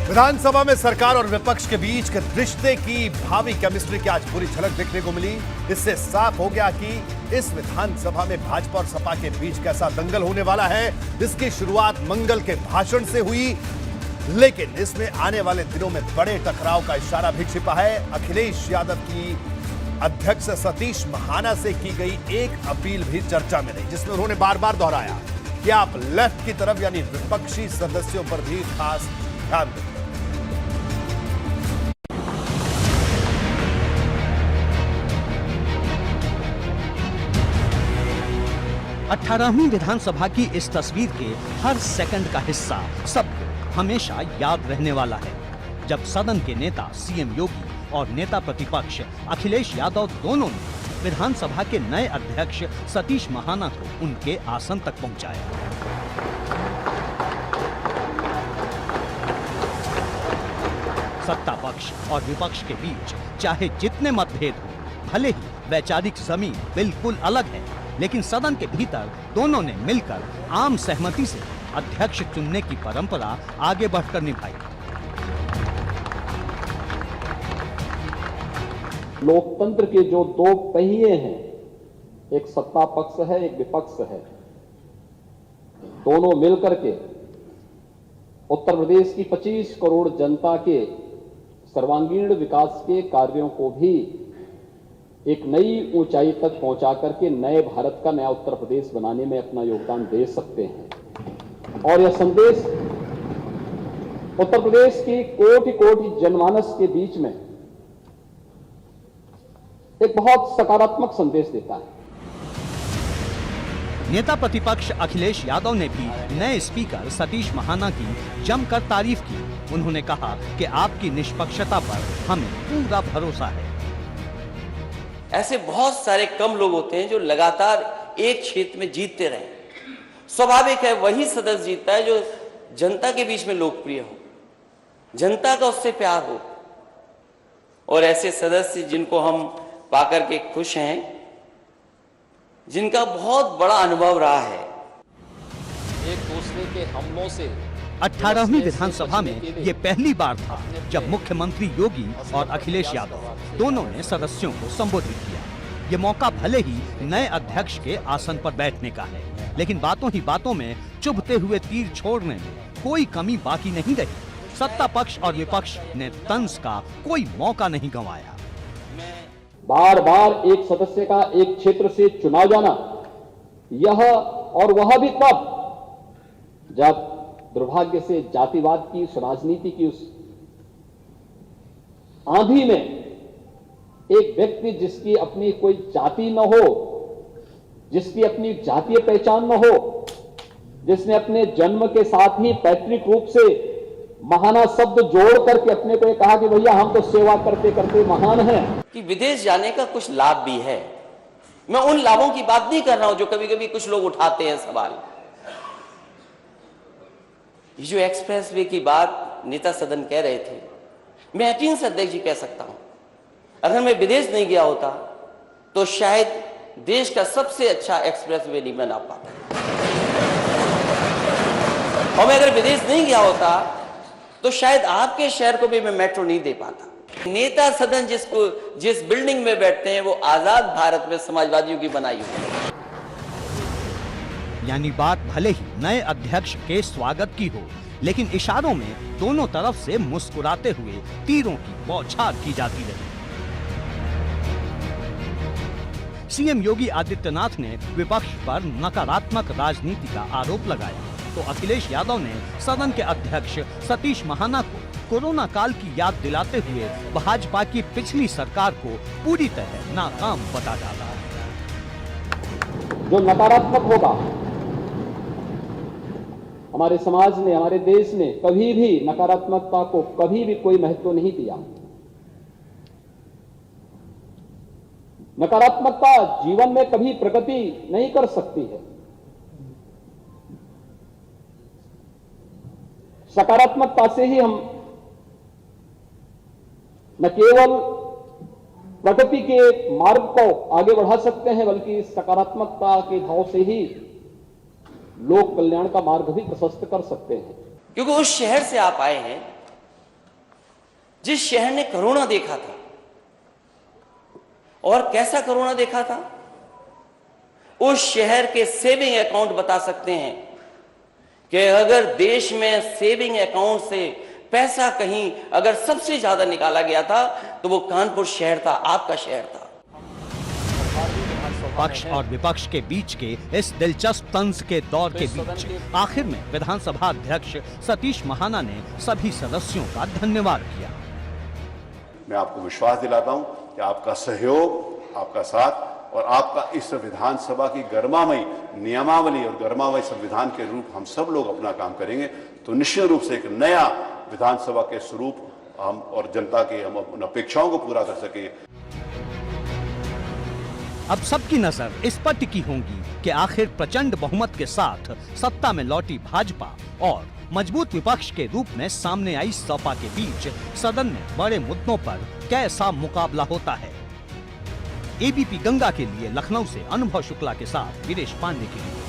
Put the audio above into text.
विधानसभा में सरकार और विपक्ष के बीच के रिश्ते की भावी केमिस्ट्री की आज पूरी झलक देखने को मिली। इससे साफ हो गया कि इस विधानसभा में भाजपा और सपा के बीच कैसा दंगल होने वाला है। इसकी शुरुआत मंगल के भाषण से हुई, लेकिन इसमें आने वाले दिनों में बड़े टकराव का इशारा भी छिपा है। अखिलेश यादव की अध्यक्ष सतीश महाना से की गई एक अपील भी चर्चा में रही, जिसमें उन्होंने बार बार दोहराया कि आप लेफ्ट की तरफ यानी विपक्षी सदस्यों पर भी खास ध्यान दें। 18वीं विधानसभा की इस तस्वीर के हर सेकंड का हिस्सा सबको हमेशा याद रहने वाला है, जब सदन के नेता सीएम योगी और नेता प्रतिपक्ष अखिलेश यादव दोनों ने विधानसभा के नए अध्यक्ष सतीश महाना को उनके आसन तक पहुंचाया। सत्ता पक्ष और विपक्ष के बीच चाहे जितने मतभेद हो, भले ही वैचारिक जमीन बिल्कुल अलग है, लेकिन सदन के भीतर दोनों ने मिलकर आम सहमति से अध्यक्ष चुनने की परंपरा आगे बढ़कर निभाई। लोकतंत्र के जो दो पहिए हैं, एक सत्ता पक्ष है, एक विपक्ष है, दोनों मिलकर के उत्तर प्रदेश की 25 करोड़ जनता के सर्वांगीण विकास के कार्यों को भी एक नई ऊंचाई तक पहुंचा करके नए भारत का नया उत्तर प्रदेश बनाने में अपना योगदान दे सकते हैं। और यह संदेश उत्तर प्रदेश की कोटि कोटि जनमानस के बीच में एक बहुत सकारात्मक संदेश देता है। नेता प्रतिपक्ष अखिलेश यादव ने भी नए स्पीकर सतीश महाना की जमकर तारीफ की। उन्होंने कहा कि आपकी निष्पक्षता पर हमें पूरा भरोसा है। ऐसे बहुत सारे कम लोग होते हैं जो लगातार एक क्षेत्र में जीतते रहे। स्वाभाविक है वही सदस्य जीतता है जो जनता के बीच में लोकप्रिय हो, जनता का उससे प्यार हो। और ऐसे सदस्य जिनको हम पाकर के खुश हैं, जिनका बहुत बड़ा अनुभव रहा है। एक दूसरे के हमलों से 18वीं विधानसभा में ये पहली बार था जब मुख्यमंत्री योगी और अखिलेश यादव दोनों ने सदस्यों को संबोधित किया। ये मौका भले ही नए अध्यक्ष के आसन पर बैठने का है, लेकिन बातों ही बातों में चुभते हुए तीर छोड़ने में कोई कमी बाकी नहीं रही। सत्ता पक्ष और विपक्ष ने तंज का कोई मौका नहीं गंवाया। बार बार एक सदस्य का एक क्षेत्र से चुनाव जाना, यह और वह भी तब जब दुर्भाग्य से जातिवाद की, उस राजनीति की उस आंधी में एक व्यक्ति जिसकी अपनी कोई जाति न हो, जिसकी अपनी जातीय पहचान न हो, जिसने अपने जन्म के साथ ही पैतृक रूप से महाना शब्द जोड़ करके अपने को कहा कि भैया हम तो सेवा करते करते महान हैं, कि विदेश जाने का कुछ लाभ भी है। मैं उन लाभों की बात नहीं कर रहा हूं जो कभी कभी कुछ लोग उठाते हैं सवाल। ये जो एक्सप्रेस वे की बात नेता सदन कह रहे थे, मैं यकीन से अध्यक्ष जी कह सकता हूं, अगर मैं विदेश नहीं गया होता तो शायद देश का सबसे अच्छा एक्सप्रेस वे नहीं बना पाता। और मैं अगर विदेश नहीं गया होता तो शायद आपके शहर को भी मैं मेट्रो नहीं दे पाता। नेता सदन जिस बिल्डिंग में बैठते हैं वो आजाद भारत में समाजवादियों की बनाई हुई है। यानी बात भले ही नए अध्यक्ष के स्वागत की हो, लेकिन इशारों में दोनों तरफ से मुस्कुराते हुए तीरों की बौछार की जाती रही। सीएम योगी आदित्यनाथ ने विपक्ष पर नकारात्मक राजनीति का आरोप लगाया, तो अखिलेश यादव ने सदन के अध्यक्ष सतीश महाना को कोरोना काल की याद दिलाते हुए भाजपा की पिछली सरकार को पूरी तरह नाकाम बता डाला। जो नकारात्मक होगा, हमारे समाज ने, हमारे देश ने कभी भी नकारात्मकता को कभी भी कोई महत्व नहीं दिया। नकारात्मकता जीवन में कभी प्रगति नहीं कर सकती है। सकारात्मकता से ही हम न केवल प्रगति के मार्ग को आगे बढ़ा सकते हैं, बल्कि सकारात्मकता के भाव से ही लोक कल्याण का मार्ग भी प्रशस्त कर सकते हैं। क्योंकि उस शहर से आप आए हैं जिस शहर ने कोरोना देखा था, और कैसा कोरोना देखा था, उस शहर के सेविंग अकाउंट बता सकते हैं कि अगर देश में सेविंग अकाउंट से पैसा कहीं अगर सबसे ज्यादा निकाला गया था तो वो कानपुर शहर था, आपका शहर था। पक्ष और विपक्ष के बीच के इस दिलचस्प तंज के दौर के बीच आखिर में विधानसभा अध्यक्ष सतीश महाना ने सभी सदस्यों का धन्यवाद किया। मैं आपको विश्वास दिलाता हूं कि आपका सहयोग, आपका साथ और आपका इस विधानसभा की गर्मामयी नियमावली और गर्मामयी संविधान के रूप हम सब लोग अपना काम करेंगे तो निश्चित रूप से एक नया विधानसभा के स्वरूप हम और जनता के हम उन अपेक्षाओं को पूरा कर सके। अब सबकी नजर इस पर टिकी होगी कि आखिर प्रचंड बहुमत के साथ सत्ता में लौटी भाजपा और मजबूत विपक्ष के रूप में सामने आई सपा के बीच सदन में बड़े मुद्दों पर कैसा मुकाबला होता है। एबीपी गंगा के लिए लखनऊ से अनुभव शुक्ला के साथ वीरेश पांडे की रिपोर्ट।